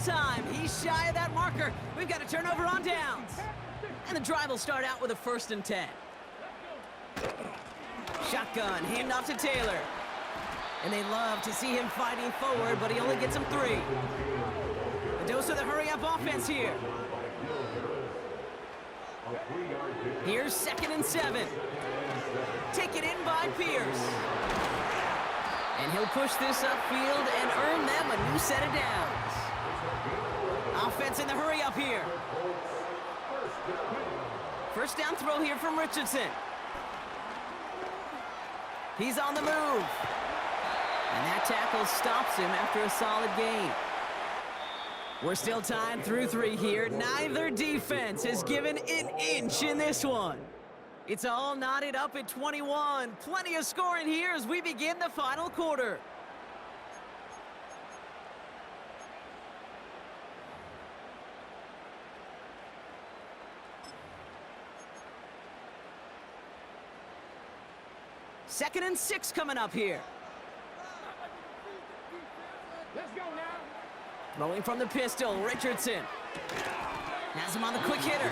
time. He's shy of that marker. We've got a turnover on downs. And the drive will start out with a 1st and 10. Shotgun, handoff to Taylor. And they love to see him fighting forward, but he only gets them 3. A dose of the hurry-up offense here. Here's 2nd and 7. Taken in by Pierce. And he'll push this upfield and earn them a new set of downs. Offense in the hurry-up here. 1st down throw here from Richardson. He's on the move. And that tackle stops him after a solid gain. We're still tied through 3 here. Neither defense has given an inch in this one. It's all knotted up at 21. Plenty of scoring here as we begin the final quarter. Second and 6 coming up here. Let's go now. Throwing from the pistol, Richardson. Has him on the quick hitter.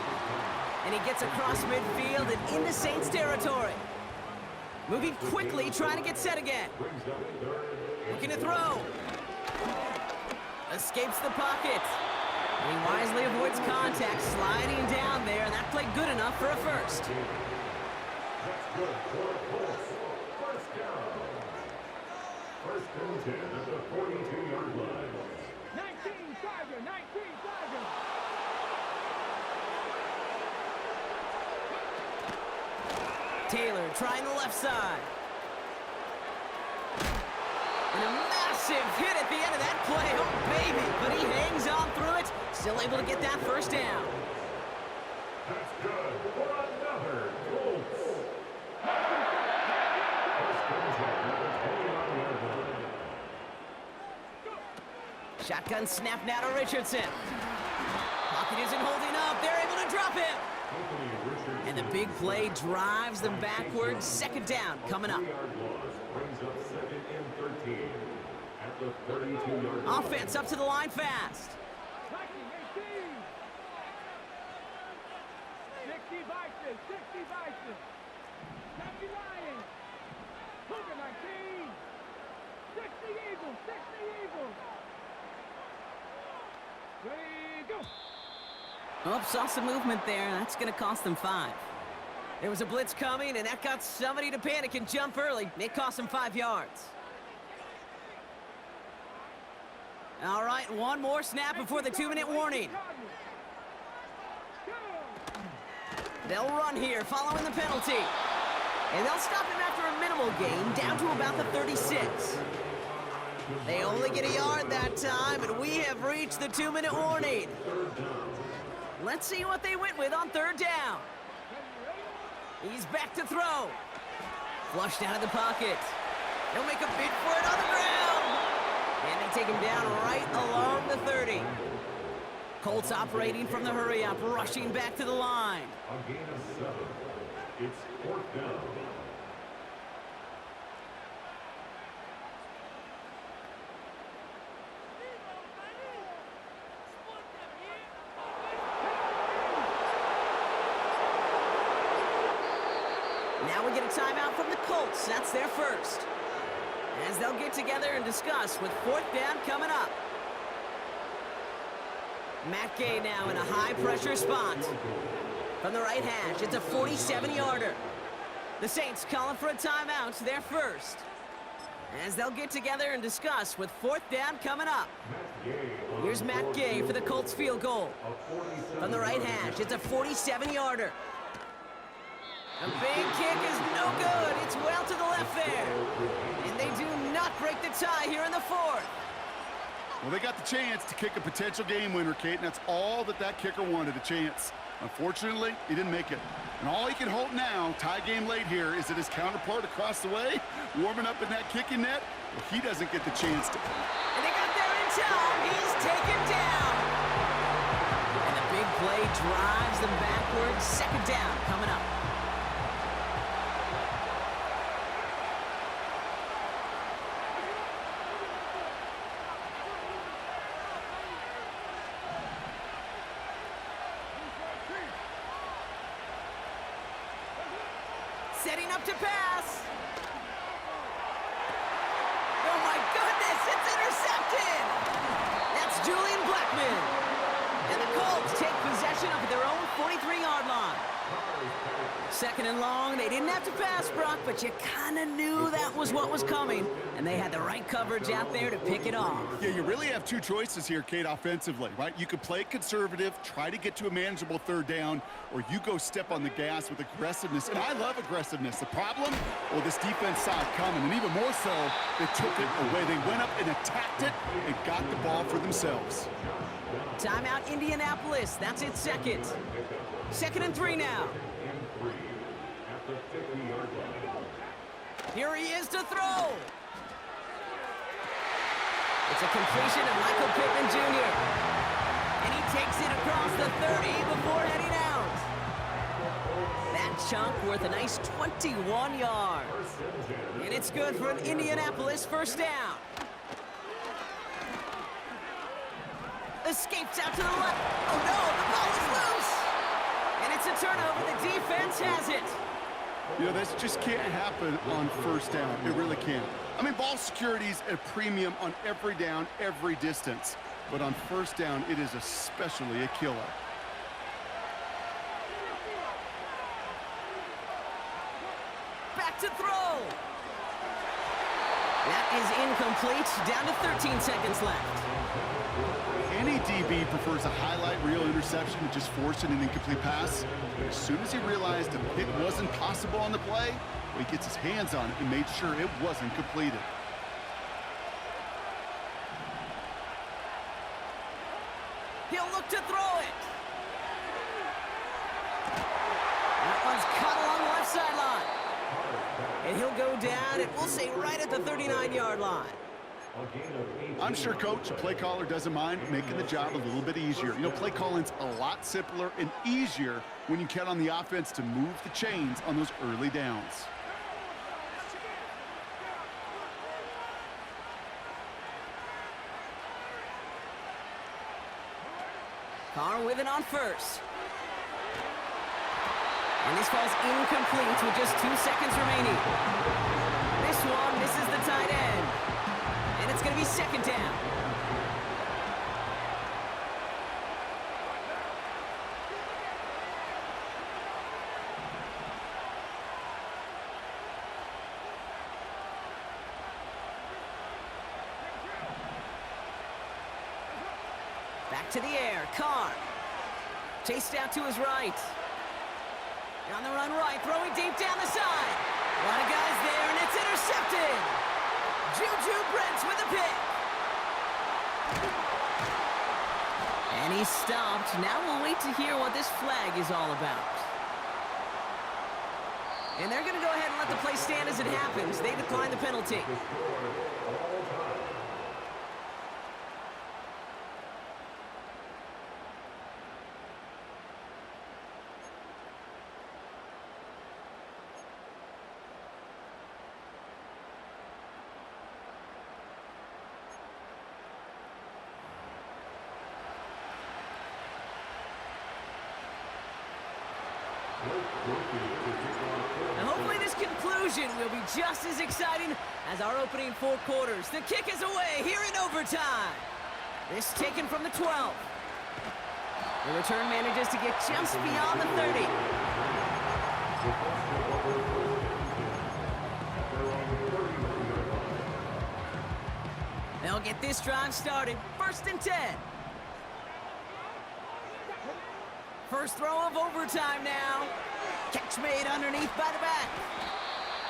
And he gets across midfield and into Saints territory. Moving quickly, trying to get set again. Looking to throw. Escapes the pocket. And he wisely avoids contact, sliding down there, and that played good enough for a 1st. That's good for a Colts. 1st down. 1st and 10 at the 42-yard line. 19 Tiger, 19 Tiger. Taylor trying the left side. And a massive hit at the end of that play. Oh, baby. But he hangs on through it. Still able to get that 1st down. That's good for another Colts. 1st and 10 at the 21-yard line. Shotgun snap now to Richardson. Pocket isn't holding up. They're able to drop him. And the big play drives them backwards. 2nd down coming up. Offense up to the line fast. 60 Vices, 60 Vices. Happy Lions. Cougar 19. 60 Eagles, 60 Eagles. Ready, go. Oh, saw some movement there. That's going to cost them 5. There was a blitz coming, and that got somebody to panic and jump early. It cost them 5 yards. All right, one more snap before the 2-minute warning. They'll run here following the penalty. And they'll stop him after a minimal gain, down to about the 36. They only get a yard that time, and we have reached the 2-minute warning. Let's see what they went with on 3rd down. He's back to throw. Flushed out of the pocket. He'll make a bid for it on the ground. And they take him down right along the 30. Colts operating from the hurry-up, rushing back to the line. A gain of 7. It's 4th down. Now we get a timeout from the Colts. That's their 1st. As they'll get together and discuss with 4th down coming up. Matt Gay now in a high-pressure spot. From the right hash, it's a 47-yarder. The Saints calling for a timeout, their 1st. As they'll get together and discuss with 4th down coming up. Here's Matt Gay for the Colts field goal. From the right hash, it's a 47-yarder. A big kick is no good. It's well to the left there. And they do not break the tie here in the 4th. Well, they got the chance to kick a potential game winner, Kate, and that's all that kicker wanted, a chance. Unfortunately, he didn't make it. And all he can hope now, tie game late here, is that his counterpart across the way, warming up in that kicking net, well, he doesn't get the chance to. And they got there in time. He's taken down. And the big play drives them backwards. 2nd down coming up. Setting up to pass. Oh my goodness, it's intercepted! That's Julian Blackman. And the Colts take possession up at their own 43-yard line. Second and long, they didn't have to pass, Brock, but you kind of knew that was what was coming, and they had the right coverage out there to pick it off. Yeah, you really have two choices here, Kate, offensively, right? You could play conservative, try to get to a manageable third down, or you go step on the gas with aggressiveness, and I love aggressiveness. The problem? Well, this defense saw it coming, and even more so, they took it away. They went up and attacked it and got the ball for themselves. Timeout, Indianapolis. That's its second. Second and 3 now. Here he is to throw. It's a completion of Michael Pittman Jr. And he takes it across the 30 before heading out. That chunk worth a nice 21 yards. And it's good for an Indianapolis first down. Escapes out to the left. Oh no, the ball is loose. And it's a turnover. The defense has it. You know, this just can't happen on first down. It really can't. I mean, ball security's a premium on every down, every distance. But on first down, it is especially a killer. Back to throw. That is incomplete. Down to 13 seconds left. Any DB prefers a highlight reel interception to just forcing an incomplete pass. But as soon as he realized a pick wasn't possible on the play, well, he gets his hands on it and made sure it wasn't completed. He'll look to throw it. That one's cut along the left sideline. And he'll go down, and we'll say right at the 39-yard line. I'm sure Coach, a play caller, doesn't mind making the job a little bit easier. You know, play calling's a lot simpler and easier when you count on the offense to move the chains on those early downs. Carr with it on first. And this falls incomplete with just 2 seconds remaining. This one misses the tight end. And it's going to be second down. Back to the air, Carr. Chased out to his right. On the run right, throwing deep down the side. A lot of guys there, and it's intercepted. Juju Brents with a pick. And he's stopped. Now we'll wait to hear what this flag is all about. And they're going to go ahead and let the play stand as it happens. They decline the penalty. And hopefully this conclusion will be just as exciting as our opening 4 quarters. The kick is away here in overtime. This taken from the 12. The return manages to get just beyond the 30. They'll get this drive started. First and 10. First throw of overtime now. Catch made underneath by the back.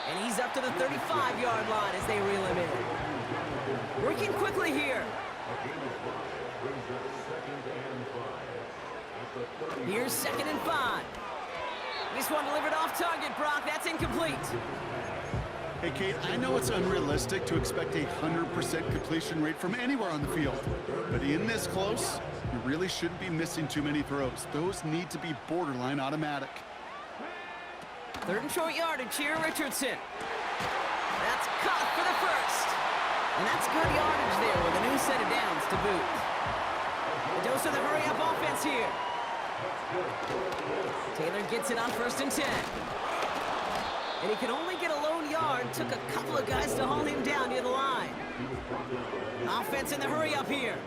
And he's up to the 35-yard line as they reel him in. Working quickly here. Here's second and 5. This one delivered off target, Brock. That's incomplete. Hey, Kate, I know it's unrealistic to expect a 100% completion rate from anywhere on the field. But in this close, you really shouldn't be missing too many throws. Those need to be borderline automatic. Third and short yardage here, Richardson. That's caught for the first. And that's good yardage there with a new set of downs to boot. A dose of the hurry-up offense here. Taylor gets it on first and 10. And he could only get a lone yard. Took a couple of guys to haul him down near the line. Offense in the hurry up here.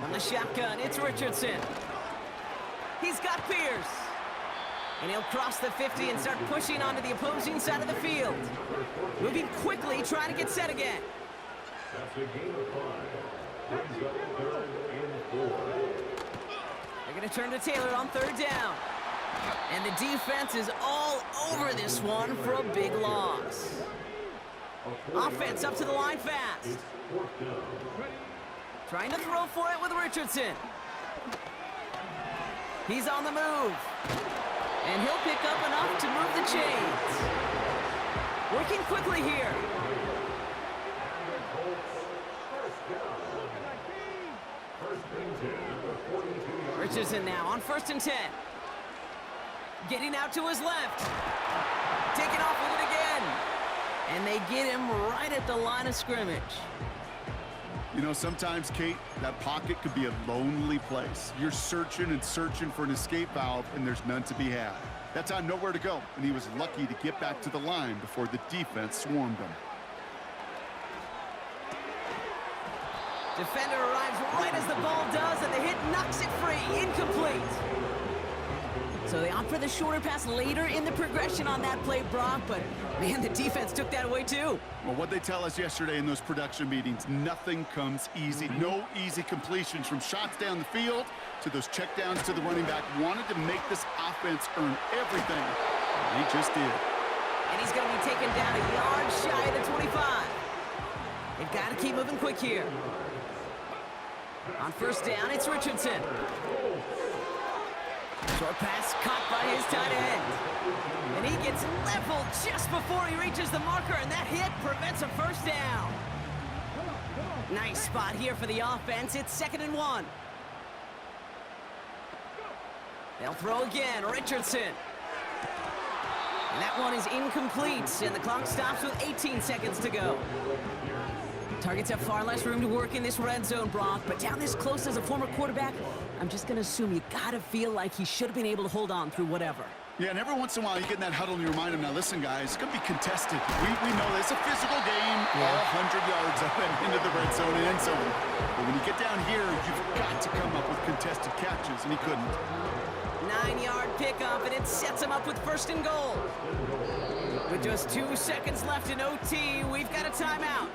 On the shotgun, it's Richardson. He's got Pierce. And he'll cross the 50 and start pushing onto the opposing side of the field. Moving quickly, trying to get set again. That's a game of 5. Brings up 3rd and 4. They're going to turn to Taylor on 3rd down. And the defense is all over this one for a big loss. Offense up to the line fast. Trying to throw for it with Richardson. He's on the move. And he'll pick up enough to move the chains. Working quickly here. Richardson now on 1st and 10. Getting out to his left. Taking off with it again. And they get him right at the line of scrimmage. You know, sometimes, Kate, that pocket could be a lonely place. You're searching and searching for an escape valve, and there's none to be had. That time, nowhere to go, and he was lucky to get back to the line before the defense swarmed him. Defender arrives right as the ball does, and the hit knocks it free. Incomplete. So they opt for the shorter pass later in the progression on that play, Brock, but, man, the defense took that away, too. Well, what they tell us yesterday in those production meetings, nothing comes easy. No easy completions from shots down the field to those checkdowns to the running back. Wanted to make this offense earn everything. He just did. And he's going to be taken down a yard shy of the 25. They've got to keep moving quick here. On 1st down, it's Richardson. Short pass caught by his tight end. And he gets leveled just before he reaches the marker, and that hit prevents a 1st down. Nice spot here for the offense. It's 2nd and 1. They'll throw again. Richardson. And that one is incomplete, and the clock stops with 18 seconds to go. Targets have far less room to work in this red zone, Brock, but down this close as a former quarterback, I'm just going to assume you got to feel like he should have been able to hold on through whatever. Yeah, and every once in a while you get in that huddle and you remind him, now listen, guys, it's going to be contested. We know it's a physical game, all 100 yards up and into the red zone and end zone. But when you get down here, you've got to come up with contested catches, and he couldn't. 9-yard pickup, and it sets him up with 1st and goal. With just 2 seconds left in OT, we've got a timeout.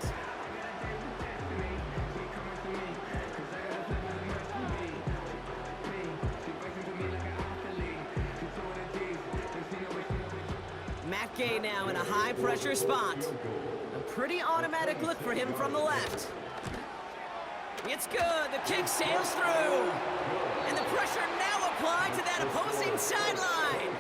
Gay now in a high-pressure spot. A pretty automatic look for him from the left. It's good. The kick sails through. And the pressure now applied to that opposing sideline.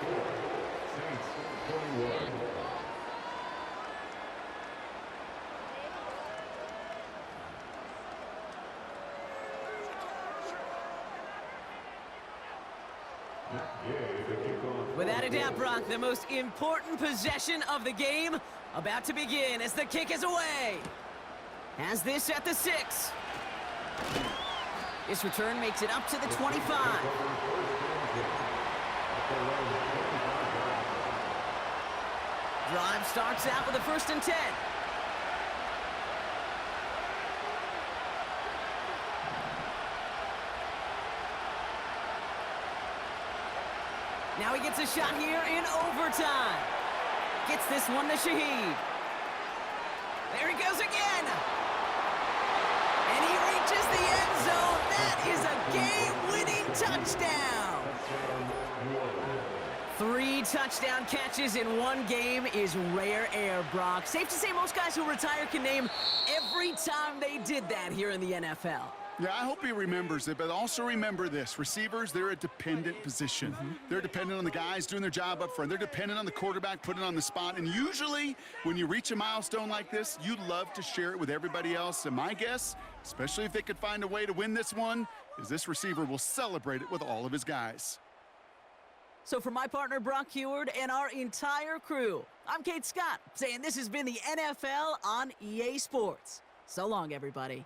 Without a doubt, Brock, the most important possession of the game about to begin as the kick is away. Has this at the 6. This return makes it up to the 25. Drive starts out with a 1st and 10. Now he gets a shot here in overtime. Gets this one to Shaheed. There he goes again. And he reaches the end zone. That is a game-winning touchdown. 3 touchdown catches in one game is rare air, Brock. Safe to say most guys who retire can name every time they did that here in the NFL. Yeah, I hope he remembers it, but also remember this. Receivers, they're a dependent position. They're dependent on the guys doing their job up front. They're dependent on the quarterback putting it on the spot. And usually, when you reach a milestone like this, you love to share it with everybody else. And my guess, especially if they could find a way to win this one, is this receiver will celebrate it with all of his guys. So for my partner, Brock Heward, and our entire crew, I'm Kate Scott, saying this has been the NFL on EA Sports. So long, everybody.